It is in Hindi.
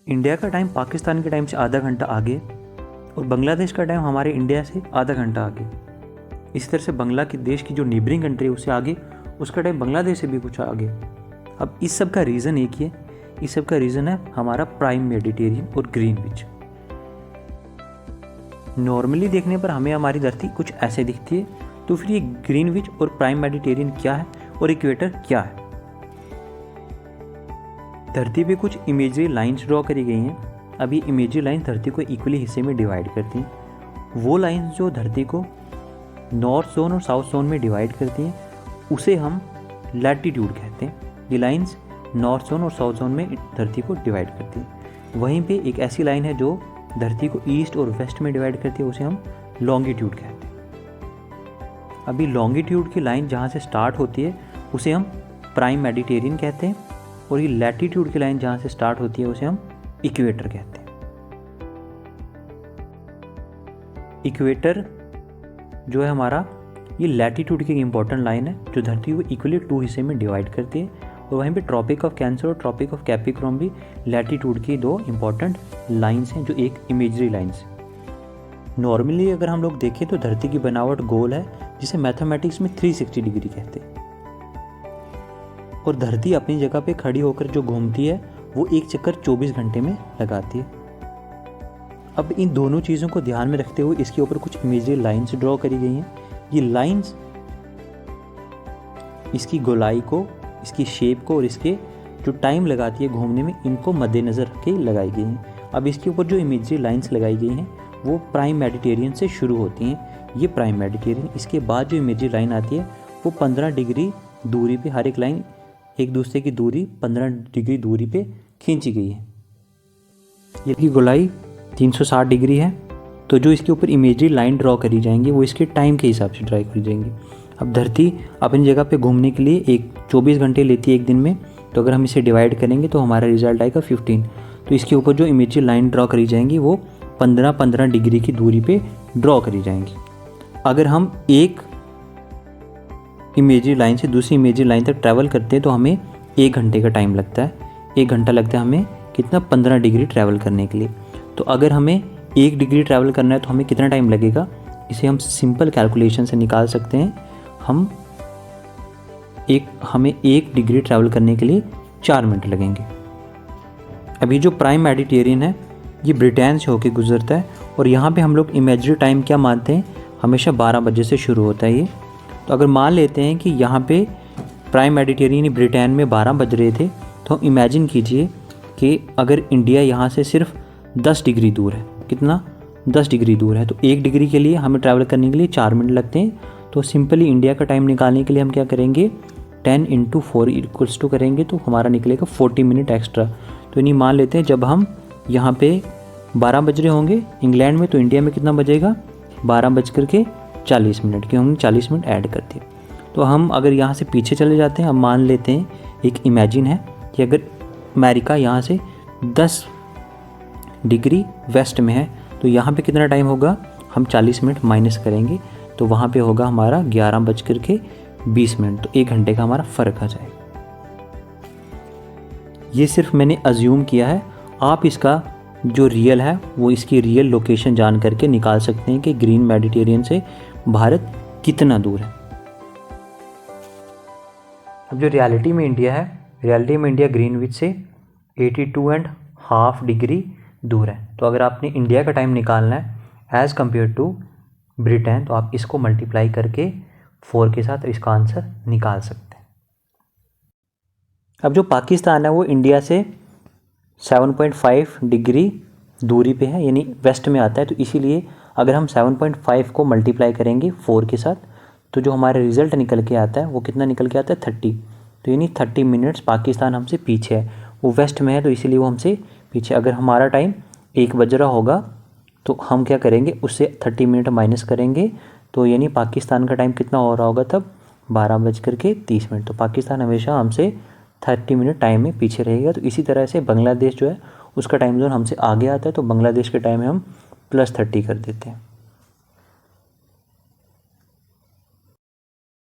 इंडिया का टाइम पाकिस्तान के टाइम से आधा घंटा आगे और बांग्लादेश का टाइम हमारे इंडिया से आधा घंटा आगे। इसी तरह से बांग्लादेश की जो नेबरिंग कंट्री है उससे आगे, उसका टाइम बांग्लादेश से भी कुछ आगे। अब इस सब का रीज़न एक ही है, इस सब का रीज़न है हमारा प्राइम मेडिटेरियन और ग्रीनविच। नॉर्मली देखने पर हमें हमारी धरती कुछ ऐसे दिखती है, तो फिर ये ग्रीनविच और प्राइम मेडिटेरियन क्या है और इक्वेटर क्या है। धरती पे कुछ इमेजरी लाइंस ड्रॉ करी गई हैं। अब ये इमेजरी लाइंस धरती को इक्वली हिस्से में डिवाइड करती हैं। वो लाइंस जो धरती को नॉर्थ जोन और साउथ जोन में डिवाइड करती हैं उसे हम लैटिट्यूड कहते हैं। ये लाइंस नॉर्थ जोन और साउथ जोन में धरती को डिवाइड करती हैं। वहीं पे एक ऐसी लाइन है जो धरती को ईस्ट और वेस्ट में डिवाइड करती है, उसे हम लॉन्गिट्यूड कहते हैं। अभी लॉन्गिट्यूड की लाइन जहाँ से स्टार्ट होती है उसे हम प्राइम मेडिटेरियन कहते हैं, और ये लैटिट्यूड की लाइन जहाँ से स्टार्ट होती है उसे हम इक्वेटर कहते हैं। इक्वेटर जो है हमारा, ये लैटिट्यूड की इंपॉर्टेंट लाइन है जो धरती को इक्वली 2 हिस्से में डिवाइड करती है। और वहीं पे ट्रॉपिक ऑफ कैंसर और ट्रॉपिक ऑफ कैप्रिकॉर्न भी लैटिट्यूड की 2 इंपॉर्टेंट लाइंस हैं जो एक इमेजरी लाइंस है। नॉर्मली अगर हम लोग देखें तो धरती की बनावट गोल है, जिसे मैथमेटिक्स में 360 डिग्री कहते हैं। और धरती अपनी जगह पे खड़ी होकर जो घूमती है वो एक चक्कर 24 घंटे में लगाती है। अब इन दोनों चीज़ों को ध्यान में रखते हुए इसके ऊपर कुछ इमेजरी लाइंस ड्रॉ करी गई हैं। ये लाइंस इसकी गोलाई को, इसकी शेप को और इसके जो टाइम लगाती है घूमने में, इनको मद्देनज़र रख के लगाई गई हैं। अब इसके ऊपर जो इमेजरी लाइंस लगाई गई हैं वो प्राइम मेडिटेरियन से शुरू होती हैं। ये प्राइम मेडिटेरियन, इसके बाद जो इमेजरी लाइन आती है वो 15 डिग्री दूरी पे, हर एक लाइन एक दूसरे की दूरी 15 डिग्री दूरी पे खींची गई है। ये की गोलाई 360 डिग्री है, तो जो इसके ऊपर इमेजरी लाइन ड्रॉ करी जाएंगी वो इसके टाइम के हिसाब से ड्रॉ करी जाएंगी। अब धरती अपनी जगह पे घूमने के लिए 24 घंटे लेती है एक दिन में, तो अगर हम इसे डिवाइड करेंगे तो हमारा रिजल्ट आएगा 15। तो इसके ऊपर जो इमेजरी लाइन ड्रॉ करी जाएंगी वो 15-15 डिग्री की दूरी पे ड्रॉ करी जाएंगी। अगर हम एक इमेजरी लाइन से दूसरी इमेजरी लाइन तक ट्रैवल करते हैं तो हमें 1 घंटे का टाइम लगता है। 1 घंटा लगता है हमें कितना, 15 डिग्री ट्रैवल करने के लिए। तो अगर हमें 1 डिग्री ट्रैवल करना है तो हमें कितना टाइम लगेगा, इसे हम सिंपल कैलकुलेशन से निकाल सकते हैं। हमें 1 डिग्री ट्रैवल करने के लिए 4 मिनट लगेंगे। अभी जो प्राइम मेडिटेरियन है ये ब्रिटेन से होकर गुजरता है, और यहाँ पे हम लोग इमेजरी टाइम क्या मानते हैं, हमेशा 12 बजे से शुरू होता है ये। तो अगर मान लेते हैं कि यहाँ पे प्राइम मेडिटेरियन ब्रिटेन में 12 बज रहे थे, तो हम इमेजिन कीजिए कि अगर इंडिया यहाँ से सिर्फ 10 डिग्री दूर है, कितना, 10 डिग्री दूर है, तो 1 डिग्री के लिए हमें ट्रैवल करने के लिए 4 मिनट लगते हैं। तो सिंपली इंडिया का टाइम निकालने के लिए हम क्या करेंगे, 10 × 4 इक्वल्स टू करेंगे तो हमारा निकलेगा 40 मिनट एक्स्ट्रा। तो इन्हीं मान लेते हैं जब हम यहाँ पे 12 बज रहे होंगे इंग्लैंड में, तो इंडिया में कितना बजेगा, 12:40 मिनट, क्यों हमने 40 मिनट ऐड कर दिए। तो हम अगर यहाँ से पीछे चले जाते हैं, अब मान लेते हैं एक इमेजिन है कि अगर अमेरिका यहाँ से 10 डिग्री वेस्ट में है, तो यहाँ पे कितना टाइम होगा, हम 40 मिनट माइनस करेंगे तो वहाँ पे होगा हमारा 11:20 मिनट। तो 1 घंटे का हमारा फ़र्क आ जाएगा। ये सिर्फ मैंने अज्यूम किया है, आप इसका जो रियल है वो इसकी रियल लोकेशन जान करके निकाल सकते हैं कि ग्रीन मेडिटेरियन से भारत कितना दूर है। अब जो रियलिटी में इंडिया है, रियलिटी में इंडिया ग्रीनविच से 82.5 डिग्री दूर है। तो अगर आपने इंडिया का टाइम निकालना है एज़ कम्पेयर टू ब्रिटेन, तो आप इसको मल्टीप्लाई करके 4 के साथ इसका आंसर निकाल सकते हैं। अब जो पाकिस्तान है वो इंडिया से 7.5 डिग्री दूरी पे है, यानी वेस्ट में आता है। तो इसीलिए अगर हम 7.5 को मल्टीप्लाई करेंगे 4 के साथ, तो जो हमारा रिज़ल्ट निकल के आता है वो कितना निकल के आता है, 30। तो यानी 30 मिनट्स पाकिस्तान हमसे पीछे है, वो वेस्ट में है तो इसीलिए वो हमसे पीछे। अगर हमारा टाइम 1 बज रहा होगा तो हम क्या करेंगे, उससे 30 मिनट माइनस करेंगे, तो यानी पाकिस्तान का टाइम कितना हो रहा होगा तब, 12:30 मिनट। तो पाकिस्तान हमेशा हमसे 30 मिनट टाइम में पीछे रहेगा। तो इसी तरह से बांग्लादेश जो है उसका टाइम जोन हमसे आगे आता है, तो बांग्लादेश के टाइम में हम +30 कर देते हैं।